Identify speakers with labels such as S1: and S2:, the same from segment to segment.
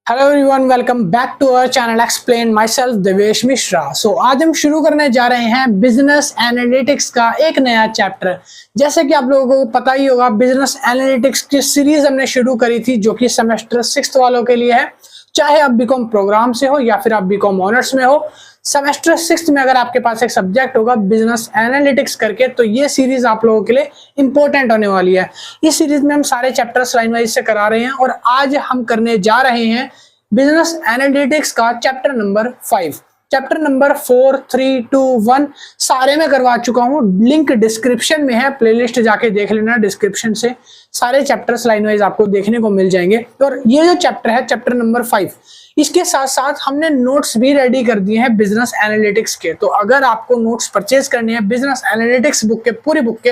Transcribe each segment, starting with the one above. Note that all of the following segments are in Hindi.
S1: Hello everyone, welcome back to our channel explain myself Devesh Mishra. आज हम शुरू करने जा रहे हैं बिजनेस एनालिटिक्स का एक नया चैप्टर। जैसे कि आप लोगों को पता ही होगा, बिजनेस एनालिटिक्स की सीरीज हमने शुरू करी थी जो कि सेमेस्टर 6 वालों के लिए है। चाहे आप बीकॉम प्रोग्राम से हो या फिर आप बीकॉम ऑनर्स में हो, सेमेस्टर 6 में अगर आपके पास एक सब्जेक्ट होगा बिजनेस एनालिटिक्स करके, तो ये सीरीज आप लोगों के लिए इंपॉर्टेंट होने वाली है। इस सीरीज में हम सारे चैप्टर्स लाइन वाइज से करा रहे हैं और आज हम करने जा रहे हैं बिजनेस एनालिटिक्स का चैप्टर नंबर 5। चैप्टर नंबर 4, 3, 2, 1 सारे में करवा चुका हूं। लिंक डिस्क्रिप्शन में है, प्लेलिस्ट जाके देख लेना। डिस्क्रिप्शन से सारे चैप्टर्स लाइन वाइज आपको देखने को मिल जाएंगे। और ये जो चैप्टर है, चैप्टर नंबर 5, इसके साथ साथ हमने नोट्स भी रेडी कर दिए हैं बिजनेस एनालिटिक्स के। तो अगर आपको नोट्स परचेज करने हैं बिजनेस एनालिटिक्स बुक के, पूरी बुक के,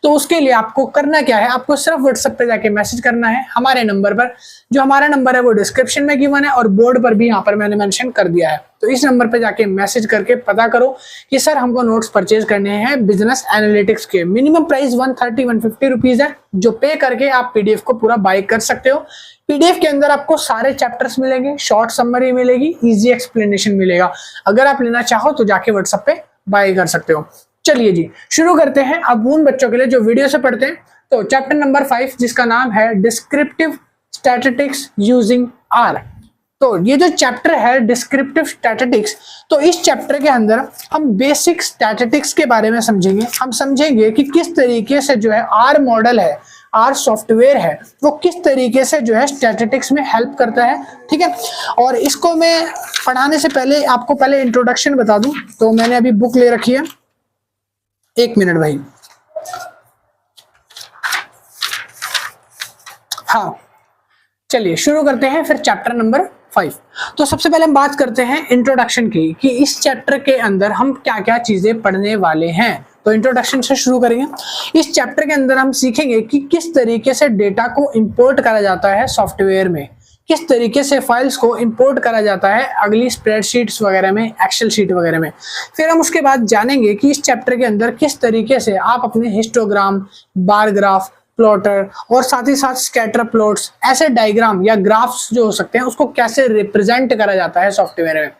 S1: तो उसके लिए आपको करना क्या है, आपको सिर्फ व्हाट्सएप पे जाके मैसेज करना है हमारे नंबर पर। जो हमारा नंबर है वो डिस्क्रिप्शन में गिवन है और बोर्ड पर भी यहाँ पर मैंने मेंशन कर दिया है। तो इस नंबर पे जाके मैसेज करके पता करो कि सर हमको नोट्स परचेज करने हैं बिजनेस एनालिटिक्स के। मिनिमम प्राइस 130-150 रुपीज है, जो पे करके आप पीडीएफ को पूरा बाय कर सकते हो। पीडीएफ के अंदर आपको सारे चैप्टर्स मिलेंगे, शॉर्ट समरी मिलेगी, इजी एक्सप्लेनेशन मिलेगा। अगर आप लेना चाहो तो जाके व्हाट्सएप पे बाय कर सकते हो। चलिए जी, शुरू करते हैं। अब उन बच्चों के लिए जो वीडियो से पढ़ते हैं, तो चैप्टर नंबर 5 जिसका नाम है डिस्क्रिप्टिव स्टैटिस्टिक्स यूजिंग आर। तो ये जो चैप्टर है डिस्क्रिप्टिव स्टैटिस्टिक्स, तो इस चैप्टर के अंदर हम बेसिक स्टैटिस्टिक्स के बारे में समझेंगे। हम समझेंगे कि किस तरीके से जो है आर मॉडल है, आर सॉफ्टवेयर है, वो किस तरीके से जो है स्टैटिस्टिक्स में हेल्प करता है। ठीक है, और इसको मैं पढ़ाने से पहले आपको पहले इंट्रोडक्शन बता दूं। तो मैंने अभी बुक ले रखी है, एक मिनट भाई। हाँ, चलिए शुरू करते हैं फिर चैप्टर नंबर 5। तो सबसे पहले हम बात करते हैं इंट्रोडक्शन की, कि इस चैप्टर के अंदर हम क्या क्या चीजें पढ़ने वाले हैं। तो इंट्रोडक्शन से शुरू करेंगे। इस चैप्टर के अंदर हम सीखेंगे कि किस तरीके से डेटा को इंपोर्ट करा जाता है सॉफ्टवेयर में, किस तरीके से फाइल्स को इंपोर्ट करा जाता है अगली स्प्रेडशीट्स वगैरह में, एक्सेल शीट वगैरह में। फिर हम उसके बाद जानेंगे कि इस चैप्टर के अंदर किस तरीके से आप अपने हिस्टोग्राम, बार ग्राफ, प्लॉटर और साथ ही साथ स्कैटर प्लॉट्स, ऐसे डायग्राम या ग्राफ्स जो हो सकते हैं, उसको कैसे रिप्रेजेंट करा जाता है सॉफ्टवेयर में।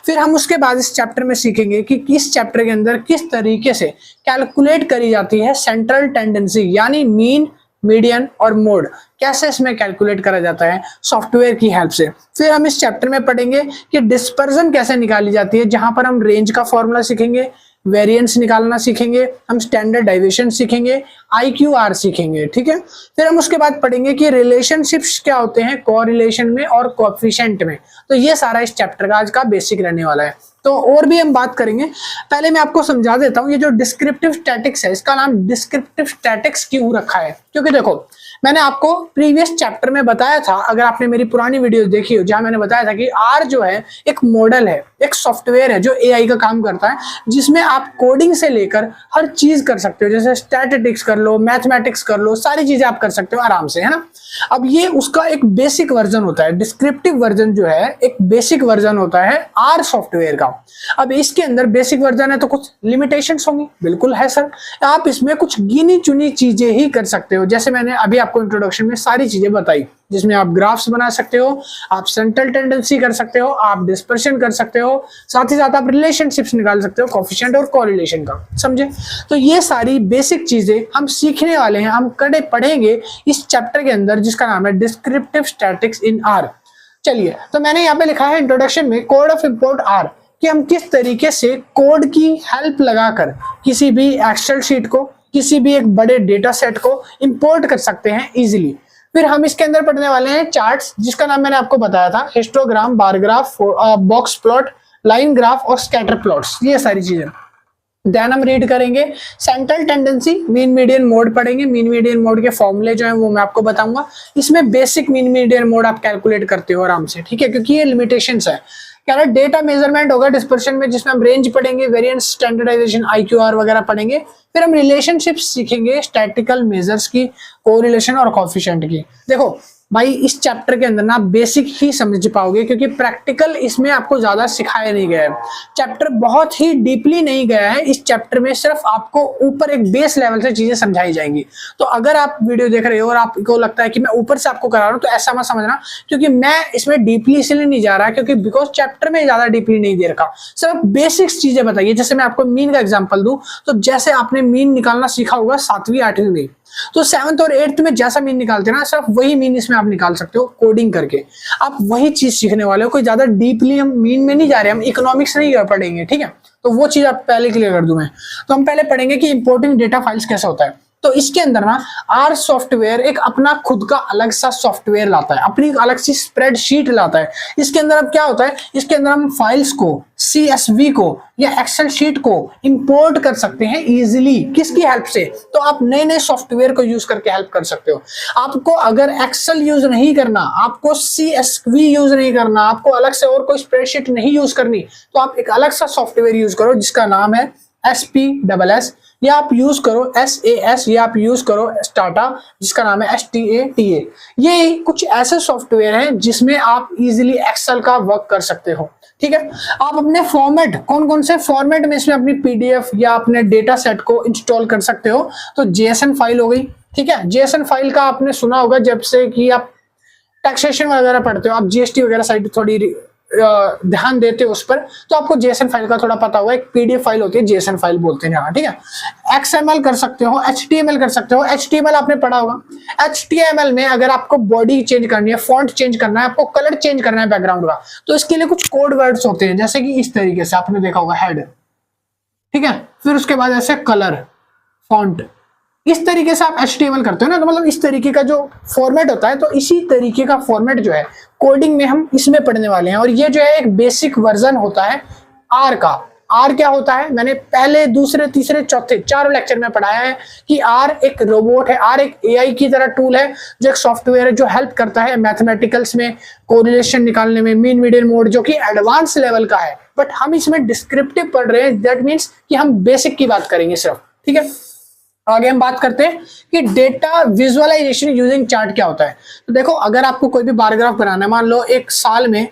S1: फिर हम उसके बाद इस चैप्टर में सीखेंगे कि इस चैप्टर के अंदर किस तरीके से कैलकुलेट करी जाती है सेंट्रल टेंडेंसी, यानी मीन, मीडियन और मोड, कैसे इसमें कैलकुलेट करा जाता है सॉफ्टवेयर की हेल्प से। फिर हम इस चैप्टर में पढ़ेंगे कि डिस्पर्जन कैसे निकाली जाती है, जहां पर हम रेंज का फॉर्मूला सीखेंगे, वेरिएंस निकालना सीखेंगे, हम स्टैंडर्ड डेविएशन सीखेंगे, IQR सीखेंगे। ठीक है, फिर हम उसके बाद पढ़ेंगे कि रिलेशनशिप्स क्या होते हैं कोरिलेशन में और कोएफिशिएंट में। तो ये सारा इस चैप्टर का आज का बेसिक रहने वाला है। तो और भी हम बात करेंगे। पहले मैं आपको समझा देता हूं, ये जो डिस्क्रिप्टिव स्टैटिक्स है, इसका नाम डिस्क्रिप्टिव स्टैटिक्स क्यों रखा है। क्योंकि देखो, मैंने आपको प्रीवियस चैप्टर में बताया था, अगर आपने मेरी पुरानी वीडियो देखी हो, जहां मैंने बताया था कि आर जो है एक मॉडल है, एक सॉफ्टवेयर है जो AI का काम करता है, जिसमें आप कोडिंग से लेकर हर चीज कर सकते हो। जैसे स्टैटिस्टिक्स कर लो, मैथमेटिक्स कर लो, सारी चीजें आप कर सकते हो आराम से, है ना। अब ये उसका एक बेसिक वर्जन होता है, डिस्क्रिप्टिव वर्जन जो है एक बेसिक वर्जन होता है आर सॉफ्टवेयर का। अब इसके अंदर बेसिक वर्जन है तो कुछ लिमिटेशंस होंगी, बिल्कुल है सर। आप इसमें कुछ गिनी चुनी चीजें ही कर सकते हो, जैसे मैंने अभी आपको इंट्रोडक्शन में सारी चीजें बताई, जिसमें आप ग्राफ्स बना सकते हो, आप सेंट्रल टेंडेंसी कर सकते हो, आप डिस्पर्शन कर सकते हो, साथ ही साथ आप रिलेशनशिप्स निकाल सकते हो, कोएफिशिएंट और कोरिलेशन का। समझे? तो ये सारी बेसिक चीजें हम सीखने वाले हैं, हम पढ़ेंगे इस चैप्टर के अंदर, जिसका नाम है डिस्क्रिप्टिव स्टैटिस्टिक्स इन आर। चलिए, तो मैंने यहाँ पे लिखा है इंट्रोडक्शन में कोड ऑफ इंपोर्ट आर, कि हम किस तरीके से कोड की हेल्प लगाकर किसी भी एक्सेल शीट को, किसी भी एक बड़े डेटा सेट को इंपोर्ट कर सकते हैं इजीली। फिर हम इसके अंदर पढ़ने वाले हैं चार्ट्स, जिसका नाम मैंने आपको बताया था, histogram, bar graph, box plot, line graph और स्कैटर प्लॉट्स, ये सारी चीजें। देन हम रीड करेंगे central tendency, mean median mode पढ़ेंगे। मीन मीडियन मोड के फॉर्मूले जो है वो मैं आपको बताऊंगा। इसमें बेसिक मीन मीडियन मोड आप कैलकुलेट करते हो आराम से, ठीक है, क्योंकि ये लिमिटेशंस है। क्या है, डेटा मेजरमेंट होगा डिस्पर्शन में, जिसमें हम रेंज पढ़ेंगे, वेरिएंस, स्टैंडर्डाइजेशन, IQR वगैरह पढ़ेंगे। फिर हम रिलेशनशिप्स सीखेंगे, स्टैटिकल मेजर्स की, कोरिलेशन और कोएफिशिएंट की। देखो, भाई इस चैप्टर के अंदर ना आप बेसिक ही समझ पाओगे, क्योंकि प्रैक्टिकल इसमें आपको ज्यादा सिखाया नहीं गया है। चैप्टर बहुत ही डीपली नहीं गया है। इस चैप्टर में सिर्फ आपको ऊपर एक बेस लेवल से चीजें समझाई जाएंगी। तो अगर आप वीडियो देख रहे हो और आपको लगता है कि मैं ऊपर से आपको करा रहा हूं, तो ऐसा मत समझना, क्योंकि मैं इसमें डीपली इसलिए नहीं जा रहा, क्योंकि बिकॉज चैप्टर में ज्यादा डीपली नहीं दे रखा, सिर्फ बेसिक्स चीजें बताइए। जैसे मैं आपको मीन का एग्जांपल दूं, तो जैसे आपने मीन निकालना सीखा होगा 7वीं 8वीं में, तो 7th और 8th में जैसा मीन निकालते हैं ना, सिर्फ वही मीन इसमें आप निकाल सकते हो कोडिंग करके। आप वही चीज सीखने वाले हो, कोई ज्यादा डीपली हम मीन में नहीं जा रहे, हम इकोनॉमिक्स नहीं पढ़ेंगे, ठीक है। तो वो चीज आप पहले क्लियर कर दूं मैं। तो हम पहले पढ़ेंगे कि इंपोर्टिंग डेटा फाइल्स कैसे होता है। तो इसके अंदर ना आर सॉफ्टवेयर एक अपना खुद का अलग सा सॉफ्टवेयर लाता है, अपनी अलग सी स्प्रेडशीट लाता है। इसके अंदर अब क्या होता है, इसके अंदर हम फाइल्स को, CSV को या एक्सेल शीट को इंपोर्ट कर सकते हैं इजीली। किसकी हेल्प से? तो आप नए नए सॉफ्टवेयर को यूज करके हेल्प कर सकते हो। आपको अगर एक्सेल यूज नहीं करना, आपको CSV यूज नहीं करना, आपको अलग से और कोई स्प्रेडशीट नहीं यूज करनी, तो आप एक अलग सा सॉफ्टवेयर यूज करो जिसका नाम है SPSS, या आप यूज करो SAS, या आप यूज करो स्टाटा जिसका नाम है STATA। ये कुछ ऐसे सॉफ्टवेयर हैं जिसमें आप इजीली एक्सेल का वर्क कर सकते हो, ठीक है। आप अपने फॉर्मेट, कौन कौन से फॉर्मेट में इसमें अपनी PDF या अपने डेटा सेट को इंस्टॉल कर सकते हो। तो JSON फाइल हो गई, ठीक है। JSON फाइल का आपने सुना होगा, जब से कि आप टैक्सेशन वगैरह पढ़ते हो, आप GST वगैरह साइड थोड़ी ध्यान देते हो उस पर, तो आपको JSON फाइल का थोड़ा पता होगा। एक PDF फाइल होती है, JSON फाइल बोलते हैं यहाँ, ठीक है। XML कर सकते हो, HTML कर सकते हो। HTML आपने पढ़ा होगा। HTML में अगर आपको बॉडी चेंज करनी है, फॉन्ट चेंज करना है, आपको कलर चेंज करना है बैकग्राउंड का, तो इसके लिए कुछ कोड वर्ड्स होते हैं, जैसे कि इस तरीके से आपने देखा होगा हेड, ठीक है। फिर उसके बाद ऐसे कलर, फॉन्ट, इस तरीके से आप HTML करते हो ना, तो मतलब इस तरीके का जो फॉर्मेट होता है, तो इसी तरीके का फॉर्मेट जो है कोडिंग में हम इसमें पढ़ने वाले हैं। और ये जो है एक बेसिक वर्जन होता है R का। R क्या होता है, मैंने पहले, दूसरे, तीसरे, चौथे 4 लेक्चर में पढ़ाया है कि R एक रोबोट है, R एक AI की तरह टूल है, जो एक सॉफ्टवेयर है जो हेल्प करता है मैथमेटिकल्स में कोरिलेशन निकालने में, मीन मीडियन मोड, जो कि एडवांस लेवल का है। बट हम इसमें डिस्क्रिप्टिव पढ़ रहे हैं, दैट मीन्स कि हम बेसिक की बात करेंगे सिर्फ, ठीक है। आगे हम बात करते हैं कि डेटा विजुअलाइजेशन यूजिंग चार्ट क्या होता है। तो देखो, अगर आपको कोई भी बार ग्राफ बनाना है, मान लो एक साल में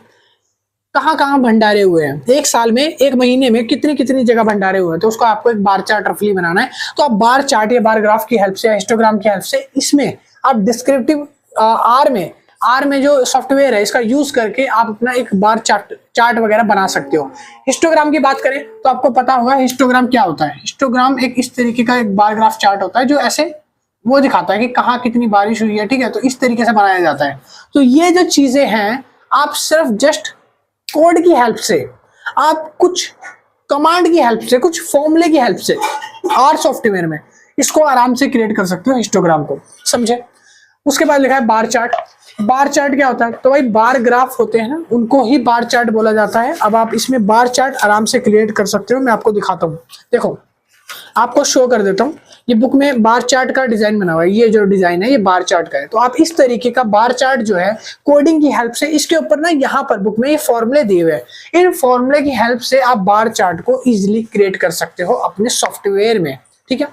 S1: कहाँ कहाँ भंडारे हुए हैं, एक साल में, एक महीने में कितनी कितनी जगह भंडारे हुए हैं, तो उसको आपको एक बार चार्ट रफली बनाना है। तो आप बार चार्ट या बार ग्राफ की हेल्प से, हिस्टोग्राम की हेल्प से, इसमें आप डिस्क्रिप्टिव आर में जो सॉफ्टवेयर है इसका यूज करके आप अपना एक बार चार्ट वगैरह बना सकते हो। हिस्टोग्राम की बात करें तो आपको पता होगा हिस्टोग्राम क्या होता है। हिस्टोग्राम एक इस तरीके का एक बार ग्राफ चार्ट होता है, जो ऐसे वो दिखाता है कि कहाँ कितनी बारिश हुई है, ठीक है। तो इस तरीके से बनाया जाता है। तो ये जो चीजें हैं, आप सिर्फ जस्ट कोड की हेल्प से, आप कुछ कमांड की हेल्प से, कुछ फॉर्मूले की हेल्प से आर सॉफ्टवेयर में इसको आराम से क्रिएट कर सकते हो, हिस्टोग्राम को, समझे। उसके बाद लिखा है बार चार्ट। बार चार्ट क्या होता है, तो भाई बार ग्राफ होते हैं ना, उनको ही बार चार्ट बोला जाता है। अब आप इसमें बार चार्ट आराम से क्रिएट कर सकते हो। मैं आपको दिखाता हूँ, देखो आपको शो कर देता हूँ। ये बुक में बार चार्ट का डिजाइन बना हुआ है, ये जो डिजाइन है ये बार चार्ट का है। तो आप इस तरीके का बार चार्ट जो है कोडिंग की हेल्प से, इसके ऊपर ना यहाँ पर बुक में ये फॉर्मूले दिए हुए हैं, इन फॉर्मूले की हेल्प से आप बार चार्ट को इजिली क्रिएट कर सकते हो अपने सॉफ्टवेयर में, ठीक है।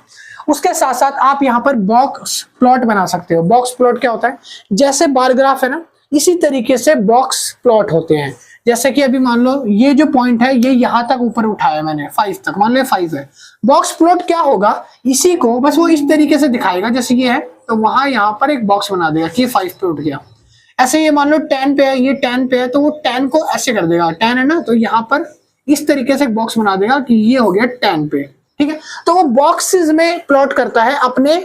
S1: उसके साथ साथ आप यहाँ पर बॉक्स प्लॉट बना सकते हो। बॉक्स प्लॉट क्या होता है, जैसे बार ग्राफ है ना, इसी तरीके से बॉक्स प्लॉट होते हैं। जैसे कि अभी मान लो ये जो पॉइंट है, ये यहाँ तक ऊपर उठाया मैंने 5 तक, मान लो 5 है। बॉक्स प्लॉट क्या होगा, इसी को बस वो इस तरीके से दिखाएगा, जैसे ये है तो वहां यहाँ पर एक बॉक्स बना देगा कि 5 पे उठ गया। ऐसे ये मान लो 10 पे है, ये 10 पे है, तो वो 10 को ऐसे कर देगा, 10 है ना, तो यहाँ पर इस तरीके से एक बॉक्स बना देगा कि ये हो गया 10 पे, ठीक है। तो वो बॉक्सेस में प्लॉट करता है अपने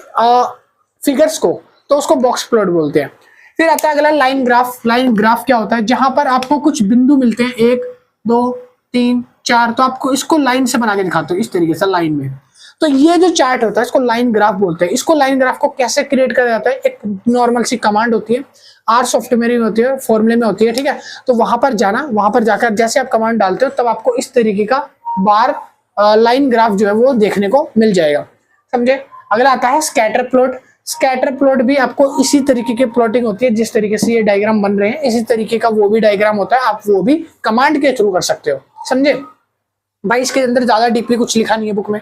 S1: फिगर्स को, तो उसको बॉक्स प्लॉट बोलते हैं। फिर आता है अगला लाइन ग्राफ। लाइन ग्राफ क्या होता है, जहां पर आपको कुछ बिंदु मिलते हैं, 1 2 3 4, तो आपको इसको लाइन से बना के दिखाते हो इस तरीके से लाइन में। तो ये जो चार्ट होता है इसको लाइन ग्राफ बोलते हैं। इसको लाइन ग्राफ को कैसे क्रिएट किया जाता है, एक नॉर्मल सी कमांड होती है, आर सॉफ्टवेयर में होती है, फॉर्मूले में होती है, ठीक है। तो वहां पर जाना, वहां पर जाकर जैसे आप कमांड डालते हो तब आपको इस तरीके का बार लाइन ग्राफ जो है वो देखने को मिल जाएगा, समझे। अगला आता है स्कैटर प्लॉट। स्कैटर प्लॉट भी आपको इसी तरीके की प्लॉटिंग होती है, जिस तरीके से ये डायग्राम बन रहे हैं इसी तरीके का वो भी डायग्राम होता है, आप वो भी कमांड के थ्रू कर सकते हो, समझे। भाई इसके अंदर ज्यादा डीपली कुछ लिखा नहीं है बुक में।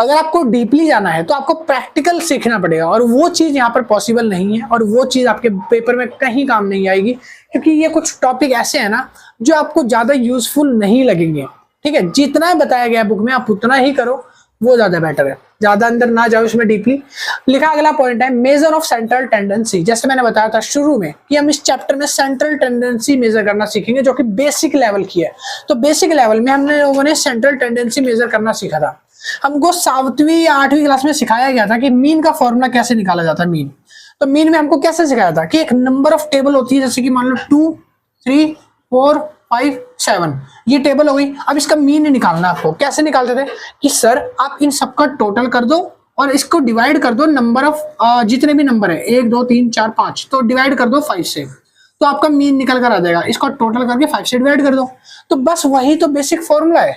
S1: अगर आपको डीपली जाना है तो आपको प्रैक्टिकल सीखना पड़ेगा, और वो चीज यहाँ पर पॉसिबल नहीं है, और वो चीज आपके पेपर में कहीं काम नहीं आएगी, क्योंकि ये कुछ टॉपिक ऐसे है ना जो आपको ज्यादा यूजफुल नहीं लगेंगे। ठीक है, जितना बताया गया बुक में आप उतना ही करो, वो ज्यादा बेटर है, ज्यादा अंदर ना जाओ इसमें डीपली। लिखा अगला पॉइंट है मेजर ऑफ सेंट्रल टेंडेंसी। जैसे मैंने बताया था शुरू में कि हम इस चैप्टर में सेंट्रल टेंडेंसी मेजर करना सीखेंगे, जो कि बेसिक लेवल की है। तो बेसिक लेवल में हमने लोगों ने सेंट्रल टेंडेंसी मेजर करना सीखा था। हमको 7वीं या 8वीं क्लास में सिखाया गया था कि मीन का फॉर्मूला कैसे निकाला जाता है। मीन, तो मीन में हमको कैसे सिखाया था कि एक नंबर ऑफ टेबल होती है, जैसे कि मान लो 2, 3, 4, 5, 7, ये टेबल हो गई। अब इसका मीन निकालना आपको। कैसे निकालते थे कि सर आप इन सबका टोटल कर दो और इसको डिवाइड कर दो नंबर ऑफ जितने भी नंबर है 1 2 3 4 5, तो डिवाइड कर दो 5 से, तो आपका मीन निकल कर आ जाएगा। इसको टोटल करके 5 से डिवाइड कर दो, तो बस वही तो बेसिक फॉर्मूला है,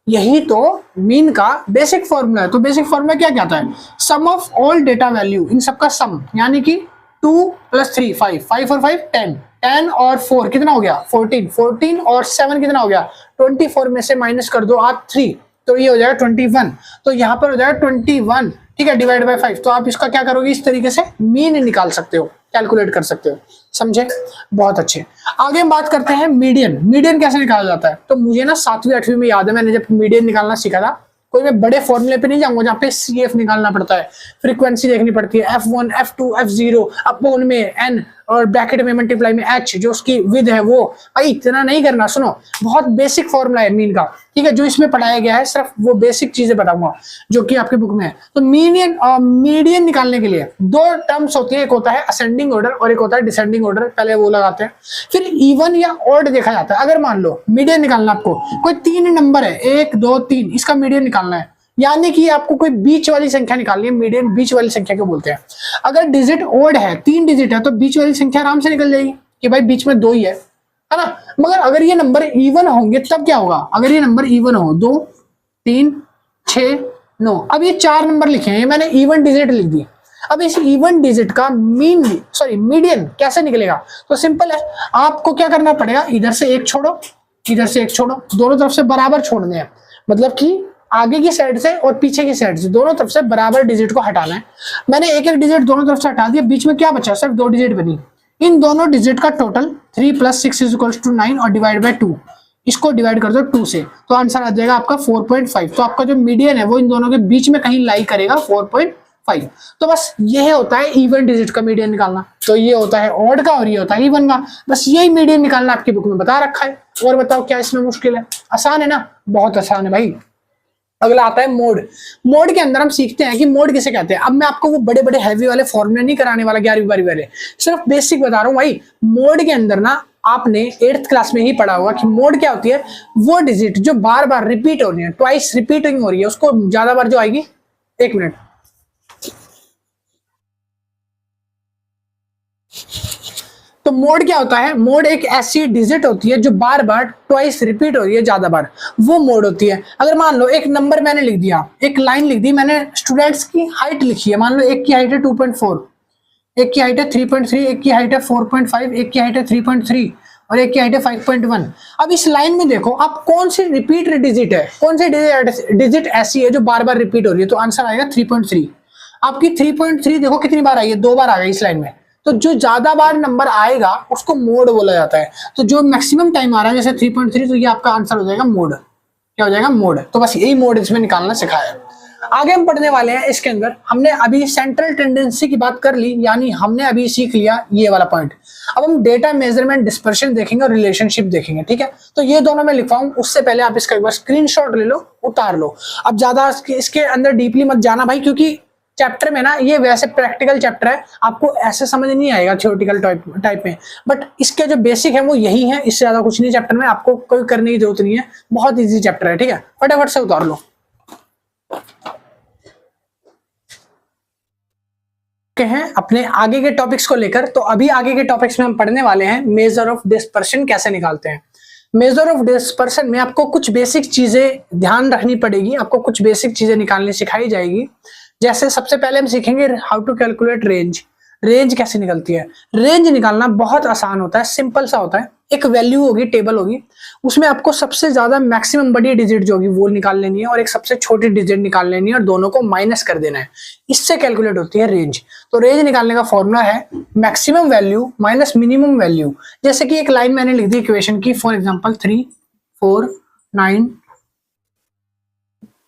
S1: यही तो मीन का बेसिक फॉर्मूला है। तो बेसिक फॉर्मूला क्या कहता है, सम ऑफ ऑल डेटा वैल्यू, इन सबका सम, यानी कि 2 + 3 5, 5 और 5 10, 10 और 4 कितना हो गया 14, 14 और 7 कितना हो गया 24 में से माइनस कर दो आप 3, तो ये हो जाएगा 21। तो यहाँ पर हो जाएगा 21, ठीक है, डिवाइड बाय 5। तो आप इसका क्या करोगे, इस तरीके से मीन निकाल सकते हो, कैलकुलेट कर सकते हो। समझे, बहुत अच्छे। आगे हम बात करते हैं मीडियन। मीडियन कैसे निकाला जाता है, तो मुझे ना 7वीं 8वीं में याद है, मैंने जब मीडियन निकालना सीखा था, कोई मैं बड़े फॉर्मूले पे नहीं जाऊंगा जहाँ पे CF निकालना पड़ता है, फ्रीक्वेंसी देखनी पड़ती है, F1 F2 F0 अपॉन में N और ब्रैकेट में मल्टीप्लाई में H, जो उसकी विद है वो। भाई इतना नहीं करना, सुनो, बहुत बेसिक फॉर्मूला है मीन का, ठीक है, जो इसमें पढ़ाया गया है, सिर्फ वो बेसिक चीजें बताऊंगा जो कि आपके बुक में है। तो मीडियन मीडियन निकालने के लिए 2 टर्म्स होती है, एक होता है असेंडिंग ऑर्डर और एक होता है डिसेंडिंग ऑर्डर, पहले वो लगाते हैं, फिर इवन या ऑड देखा जाता है। अगर मान लो मीडियन निकालना, आपको कोई 3 नंबर है 1 2 3, इसका मीडियन निकालना है, यानी कि आपको कोई बीच वाली संख्या निकालनी है। मीडियन बीच वाली संख्या को बोलते हैं। अगर डिजिट ओड है, 3 डिजिट है, तो बीच वाली संख्या आराम से निकल जाएगी कि भाई बीच में 2 ही है ना। मगर अगर ये नंबर इवन होंगे तब क्या होगा, अगर ये नंबर इवन हो 2 3 6 9, अब ये 4 नंबर लिखे हैं, मैंने इवन डिजिट लिख दी। अब इस इवन डिजिट का मीडियन कैसे निकलेगा, तो सिंपल है, आपको क्या करना पड़ेगा, इधर से एक छोड़ो, इधर से एक छोड़ो, दोनों तरफ से बराबर छोड़ने हैं, मतलब कि आगे की साइड से और पीछे की साइड से दोनों तरफ से बराबर डिजिट को हटाना है। मैंने एक एक डिजिट दोनों तरफ से हटा दिया, बीच में क्या बचा, सिर्फ 2 डिजिट बनी। इन दोनों डिजिट का टोटल 3 + 6 = 9 और डिवाइड बाय 2, इसको डिवाइड कर दो 2 से, तो आंसर आ जाएगा आपका 4.5। तो आपका जो मीडियन है वो इन दोनों के बीच में कहीं लाई करेगा 4.5। तो बस यही होता है इवन डिजिट का मीडियन निकालना। तो ये होता है ऑड का और ये होता है इवन का, बस यही मीडियन निकालना आपकी बुक में बता रखा है। और बताओ क्या इसमें मुश्किल है, आसान है ना, बहुत आसान है भाई। अगला आता है मोड। मोड के अंदर हम सीखते हैं कि मोड किसे कहते हैं। अब मैं आपको वो बड़े बड़े हैवी वाले फॉर्मूले नहीं कराने वाला 11वीं 12वीं वाले, सिर्फ बेसिक बता रहा हूँ भाई। मोड के अंदर ना आपने 8th क्लास में ही पढ़ा होगा कि मोड क्या होती है, वो डिजिट जो बार बार रिपीट हो रही है, ट्वाइस रिपीटिंग हो रही है, उसको ज्यादा बार जो आएगी, 1 मिनट, तो मोड क्या होता है, मोड एक ऐसी डिजिट होती है जो बार बार ट्वाइस रिपीट हो रही है, ज्यादा बार, वो मोड होती है। अगर मान लो एक नंबर मैंने लिख दिया, एक लाइन लिख दी मैंने, स्टूडेंट्स की हाइट लिखी है, मान लो एक की हाइट है 2.4, एक की हाइट है 3.3, एक की हाइट है 4.5, एक की हाइट है 3.3 और एक की हाइट है 5.1। अब इस लाइन में देखो आप कौन सी रिपीट डिजिट है, कौन सी डिजिट ऐसी है जो बार बार रिपीट हो रही है, तो आंसर आएगा 3.3। आपकी 3.3 देखो कितनी बार आई है, 2 बार आ गई इस लाइन में। तो जो ज्यादा बार नंबर आएगा उसको मोड बोला जाता है। तो जो मैक्सिमम टाइम आ रहा है जैसे 3.3, तो ये आपका आंसर हो जाएगा मोड। क्या हो जाएगा, मोड। तो बस यही मोड इसमें निकालना सिखाया है। आगे हम पढ़ने वाले हैं इसके अंदर, हमने अभी सेंट्रल टेंडेंसी की बात कर ली, यानी हमने अभी सीख लिया ये वाला पॉइंट। अब हम डेटा मेजरमेंट डिस्पर्शन देखेंगे और रिलेशनशिप देखेंगे, ठीक है। तो ये दोनों मैं लिखवाऊं, उससे पहले आप इसका एक बार स्क्रीनशॉट ले लो, उतार लो। अब ज्यादा इसके अंदर डीपली मत जाना भाई, क्योंकि चैप्टर में ना ये वैसे प्रैक्टिकल चैप्टर है, आपको ऐसे समझ नहीं आएगा थियोरेटिकल टाइप में, बट इसके जो बेसिक है वो यही है, इससे ज्यादा कुछ नहीं चैप्टर में, आपको कोई करने की जरूरत नहीं है, बहुत इजी चैप्टर है, ठीक है। फटाफट से उतार लो। हैं अपने आगे के टॉपिक्स को लेकर, तो अभी आगे के टॉपिक्स में हम पढ़ने वाले हैं मेजर ऑफ डिस्पर्शन कैसे निकालते हैं। मेजर ऑफ डिस्पर्शन में आपको कुछ बेसिक चीजें ध्यान रखनी पड़ेगी, आपको कुछ बेसिक चीजें निकालनी सिखाई जाएगी। जैसे सबसे पहले हम सीखेंगे how to calculate range. Range कैसे निकलती है, रेंज निकालना बहुत आसान होता है, सिंपल सा होता है। एक वैल्यू होगी, टेबल होगी, उसमें आपको सबसे ज्यादा मैक्सिमम बड़ी डिजिट जो होगी वो निकाल लेनी है और एक सबसे छोटी डिजिट निकाल लेनी है और दोनों को माइनस कर देना है। इससे कैलकुलेट होती है रेंज। तो रेंज निकालने का फॉर्मूला है maximum value minus minimum value. जैसे कि एक लाइन मैंने लिख दी इक्वेशन की, फॉर एग्जांपल 3, 4, 9,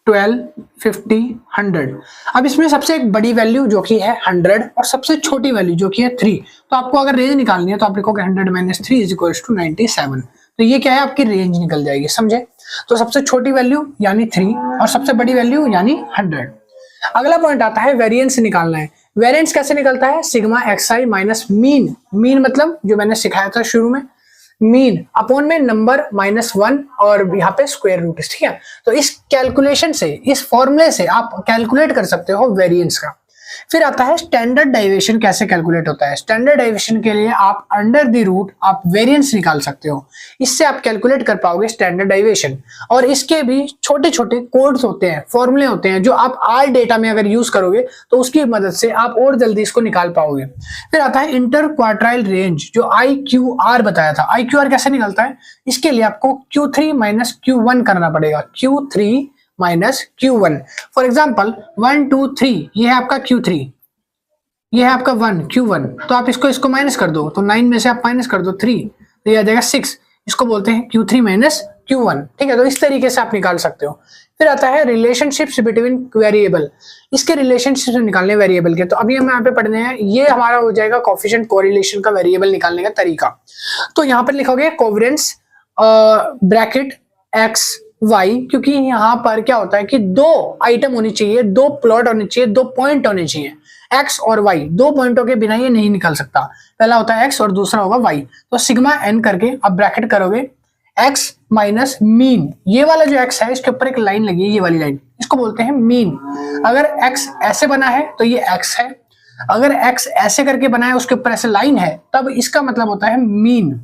S1: 12, 50, 100। अब इसमें सबसे एक बड़ी वैल्यू जो कि है 100 और सबसे छोटी वैल्यू जो कि है 3। तो आपको अगर रेंज निकालनी है तो आप लिखोगे 100 माइनस 3 इज इक्वल टू 97। तो ये क्या है, आपकी रेंज निकल जाएगी, समझे। तो सबसे छोटी वैल्यू यानी 3 और सबसे बड़ी वैल्यू यानी 100। अगला पॉइंट आता है वेरिएंस निकालना है। वेरिएंस कैसे निकलता है, sigma xi minus mean. Mean मतलब जो मैंने सिखाया था शुरू में, मीन अपॉन में नंबर -1 और यहाँ पे स्क्वायर रूट, ठीक है। तो इस कैलकुलेशन से, इस फॉर्मूले से आप कैलकुलेट कर सकते हो वेरिएंस का। फिर आता है स्टैंडर्ड डेविएशन कैसे कैलकुलेट होता है। स्टैंडर्ड डेविएशन के लिए आप अंडर द रूट आप वेरिएंस निकाल सकते हो, इससे आप कैलकुलेट कर पाओगे स्टैंडर्ड डेविएशन। और इसके भी छोटे छोटे कोड्स होते हैं, फॉर्मूले होते हैं, जो आप आर डेटा में अगर यूज करोगे तो उसकी मदद से आप और जल्दी इसको निकाल पाओगे। फिर आता है इंटर क्वार्टाइल रेंज, जो IQR बताया था। IQR कैसे निकलता है, इसके लिए आपको Q3 माइनस Q1 करना पड़ेगा। Q3 minus Q1। For example 1, 2, 3, ये है आपका Q3, ये है आपका 1 Q1। तो आप इसको माइनस कर दो, तो 9 में से आप माइनस कर दो 3, तो ये आ जाएगा 6। इसको बोलते हैं Q3 माइनस Q1, ठीक है। तो इस तरीके से आप निकाल सकते हो। फिर आता है रिलेशनशिप्स बिटवीन वेरिएबल। इसके रिलेशनशिप निकालने वेरिएबल के, तो अभी हम यहाँ पे पढ़ने हैं, ये हमारा हो जाएगा कोएफिशिएंट कोरिलेशन का वेरिएबल निकालने का तरीका। तो यहाँ पर लिखोगे कोवेरिएंस ब्रैकेट x y, क्योंकि यहाँ पर क्या होता है कि दो आइटम होनी चाहिए, दो प्लॉट होने चाहिए, दो पॉइंट होने चाहिए, x और y। दो पॉइंटों के बिना ये नहीं निकल सकता। पहला होता है x और दूसरा होगा y। तो सिग्मा n करके अब ब्रैकेट करोगे x माइनस मीन। ये वाला जो x है इसके ऊपर एक लाइन लगी है, ये वाली लाइन, इसको बोलते हैं मीन। अगर x ऐसे बना है तो ये x है, अगर x ऐसे करके बना है उसके ऊपर ऐसे लाइन है, तब इसका मतलब होता है मीन।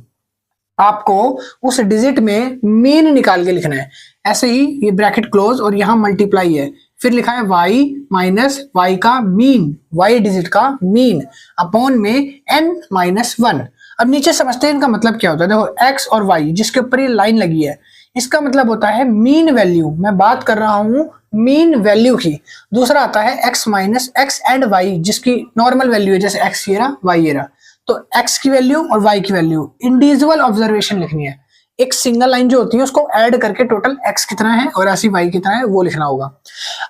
S1: आपको उस डिजिट में मीन निकाल के लिखना है। ऐसे ही ये ब्रैकेट क्लोज और यहां मल्टीप्लाई है, फिर लिखा है y माइनस y का मीन, y डिजिट का मीन अपॉन में n माइनस 1। अब नीचे समझते हैं इनका मतलब क्या होता है। देखो x और y जिसके ऊपर ये लाइन लगी है, इसका मतलब होता है मीन वैल्यू। मैं बात कर रहा हूं मीन वैल्यू की। दूसरा आता है x minus x and y, जिसकी नॉर्मल वैल्यू है, जैसे x ये रहा, y ये रहा। तो x की वैल्यू और y की वैल्यू इंडिविजुअल ऑब्जर्वेशन लिखनी है। एक सिंगल लाइन जो होती है उसको ऐड करके टोटल x कितना है और ऐसी y कितना है वो लिखना होगा।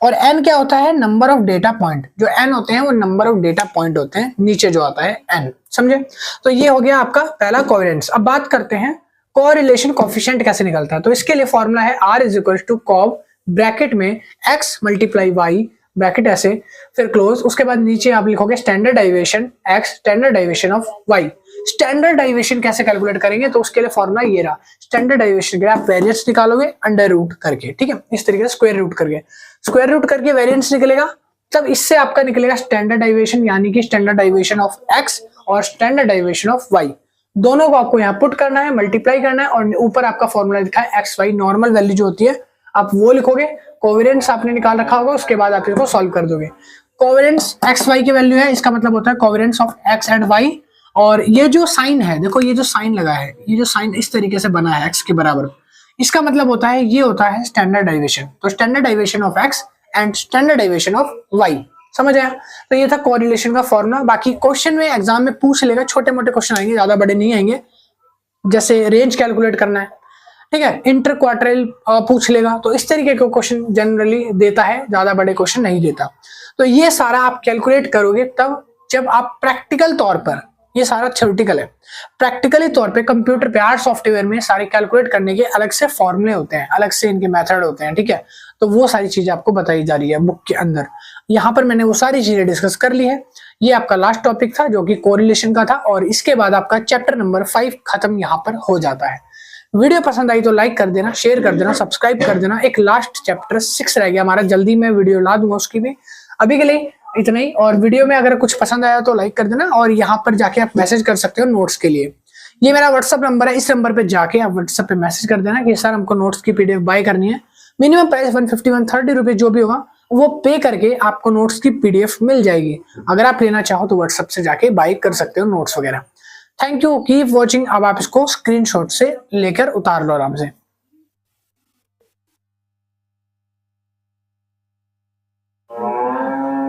S1: और n क्या होता है, नंबर ऑफ डेटा पॉइंट। जो n होते हैं वो नंबर ऑफ डेटा पॉइंट होते हैं, नीचे जो आता है n, समझे। तो ये हो गया आपका पहला कोवेरिएंस। अब बात करते हैं कोरिलेशन कोएफिशिएंट कैसे निकलता है। तो इसके लिए फॉर्मूला है r is equal to cov bracket में x मल्टीप्लाई y, ब्रैकेट ऐसे, फिर क्लोज। उसके बाद नीचे आप लिखोगे standard deviation x, standard deviation of y। Standard deviation कैसे कैलकुलेट करेंगे, तो उसके लिए फॉर्मूला ये रहा। स्टैंडर्ड डेविएशन के लिए आप वेरिएंस निकालोगे अंडर रूट करके, ठीक है, इस तरीके से स्क्वायर रूट करके वेरिएंस निकलेगा। तब इससे आपका निकलेगा स्टैंडर्ड डेविएशन, यानी कि स्टैंडर्ड डेविएशन ऑफ x और स्टैंडर्ड डेविएशन ऑफ y। दोनों को आपको यहाँ पुट करना है, मल्टीप्लाई करना है, और ऊपर आपका फॉर्मूला लिखा है एक्स वाई, नॉर्मल वैल्यू जो होती है आप वो लिखोगे। कोवेरिएंस आपने निकाल रखा होगा, उसके बाद आप इसको सॉल्व कर दोगे। कोवेरिएंस एक्स वाई की वैल्यू है, इसका मतलब होता है covariance of X and Y. और ये जो साइन है, देखो ये जो साइन लगा है, ये जो साइन इस तरीके से बना है एक्स के बराबर, इसका मतलब होता है ये होता है स्टैंडर्ड डेविएशन। तो standard deviation of X and standard deviation of Y, समझ आया। तो ये था कोरिलेशन का फॉर्मूला। बाकी क्वेश्चन में एग्जाम में पूछ लेगा, छोटे मोटे क्वेश्चन आएंगे, ज्यादा बड़े नहीं आएंगे। जैसे रेंज कैलकुलेट करना है, ठीक है, इंटर क्वार्टाइल पूछ लेगा, तो इस तरीके के क्वेश्चन जनरली देता है, ज्यादा बड़े क्वेश्चन नहीं देता। तो ये सारा आप कैलकुलेट करोगे तब जब आप प्रैक्टिकल तौर पर, ये सारा थ्योरेटिकल है, प्रैक्टिकली तौर पे कंप्यूटर पे आर सॉफ्टवेयर में सारे कैलकुलेट करने के अलग से फॉर्मूले होते हैं, अलग से इनके मेथड होते हैं, ठीक है। तो वो सारी चीजें आपको बताई जा रही है बुक के अंदर। यहाँ पर मैंने वो सारी चीजें डिस्कस कर ली है। ये आपका लास्ट टॉपिक था जो कि कोरिलेशन का था, और इसके बाद आपका चैप्टर नंबर 5 खत्म यहाँ पर हो जाता है। वीडियो पसंद आई तो लाइक कर देना, शेयर कर देना, सब्सक्राइब कर देना। एक लास्ट चैप्टर 6 रह गया हमारा, जल्दी मैं वीडियो ला दूंगा उसकी भी। अभी के लिए इतना ही, और वीडियो में अगर कुछ पसंद आया तो लाइक कर देना, और यहाँ पर जाके आप मैसेज कर सकते हो नोट्स के लिए। ये मेरा व्हाट्सअप नंबर है, इस नंबर पे जाके आप व्हाट्सएप पे मैसेज कर देना कि सर हमको नोट्स की पीडीएफ बाय करनी है। मिनिमम प्राइस 150-130 रुपए जो भी होगा वो पे करके आपको नोट्स की पीडीएफ मिल जाएगी। अगर आप लेना चाहो तो व्हाट्सएप से जाके बाय कर सकते हो नोट्स वगैरह। Thank you, keep watching. अब आप इसको स्क्रीनशॉट से लेकर उतार लो आराम से।